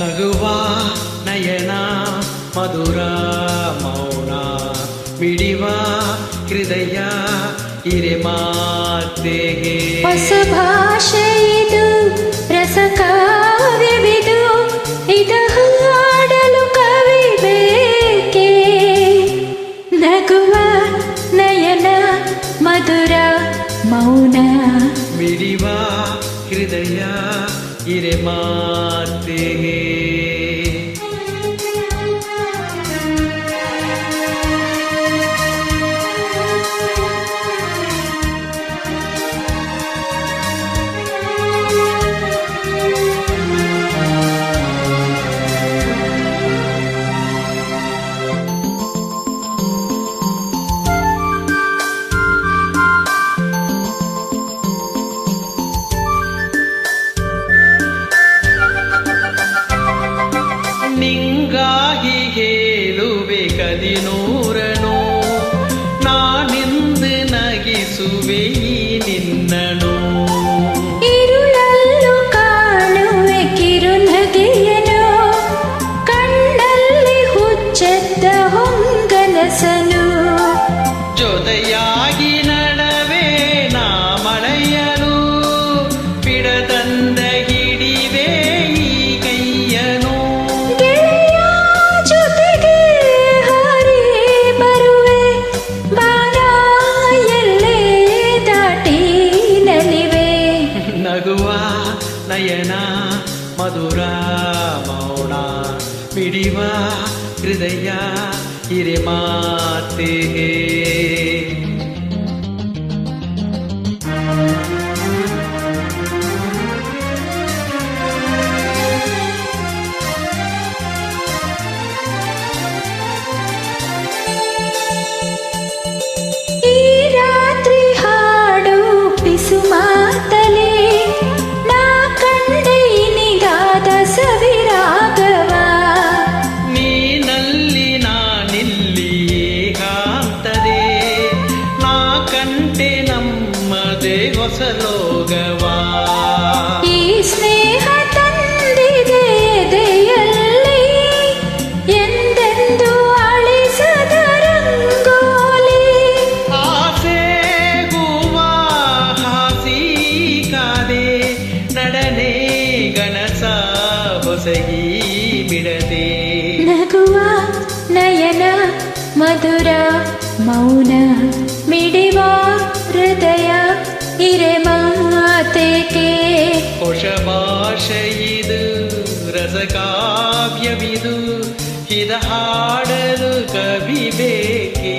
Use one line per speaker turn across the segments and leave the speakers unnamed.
ನಗುವ ನಯನ ಮಧುರ ಮೌನ ಮಿಡಿವ ಹೃದಯ ಹಿರೆ ಮಾತೆಗೆ
ಹೊಸ ಭಾಷೆ ಇದು ರಸ ಕಾವ್ಯವಿದು ಇದು ಹಾಡಲು ಕವಿ ಬೇಕೆ ನಗುವ ನಯನ ಮಧುರ ಮೌನ
ಮಿಡಿವ ಹೃದಯ ಹಿರೆ ಮಾತೆಗೆ ನಿಂಗಾಗಿ ಹೇಳುವೆ ಕದಿನೂರನು ನಾನಿಂದು ನಗಿಸುವೆ ನಿನ್ನನು
ഇരുಳಲ್ಲೂ ಕಾಣುವೆ ಕಿರುನಗೆಯನು ಕಣ್ಣಲ್ಲಿ ಹುಚ್ಚೆದ್ದ ಹೊಂಗನಸನು
ಜೊತೆಯಾಗಿ ನಡವೆ ನಾ ಮಳೆಯನು ಬಿಡದಂದ ಹಿಡಿವೆ ಈ ಕೈಯನು
ಗೆಳೆಯ ಜೊತೆಗೆ ಹಾರಿ ಬರುವೆ ಬಾನ ಎಲ್ಲೇ ದಾಟಿ ನಲಿವೆ
ನಗುವ ನಯನ ಮಧುರ ಮೌನ ಮಿಡಿವ ಹೃದಯ ಹಿರೆ ಮಾತೆಗೆ
ಈ ರಾತ್ರಿ ಹಾಡು ಪಿಸು ಮಾತಲೆ ನಾ ಕಂಡೆ ನಿಗಾದ ಸವಿರಾಗವ
ನೀನಲ್ಲಿ ನಾನಿಲ್ಲಿ ಕಾಂತದೆ ನಾ ಕಂಡೆ ನಮ್ಮದೇ ಹೊಸ ಲೋಗವಾ
ಈ ಸ್ನೇಹ ತಂದಿದೆ ಎದೆಯಲ್ಲಿ ಎಂದೆಂದು ಅಳಿಸದ ರಂಗೋಲಿ
ಆಸೆ ಹೂವ ಹಾಸಿ ಕಾದೆ ನಡನೆ ಗಣಸ ಹೊಸಗಿ ಬಿಡದೆ
ನಗುವ ನಯನ ಮಧುರ ಮೌನ ಮಿಡಿವ ಹೃದಯ ಹಿರೆ ಮಾತೆಗೆ
ಹೊಸ ಭಾಷೆಯಿದು ರಸ ಕಾವ್ಯವಿದು ಇದ ಹಾಡಲು ಕವಿ ಬೇಕೆ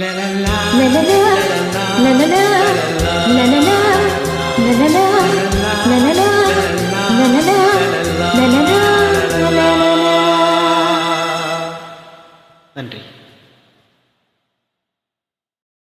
ಲಲಲ
ಲಲಲ ಲಲಲ ಲಲಲ ಲಲಲ ಲಲಲ ಲಲಲ ಲಲಲ
ನನ್ರಿ.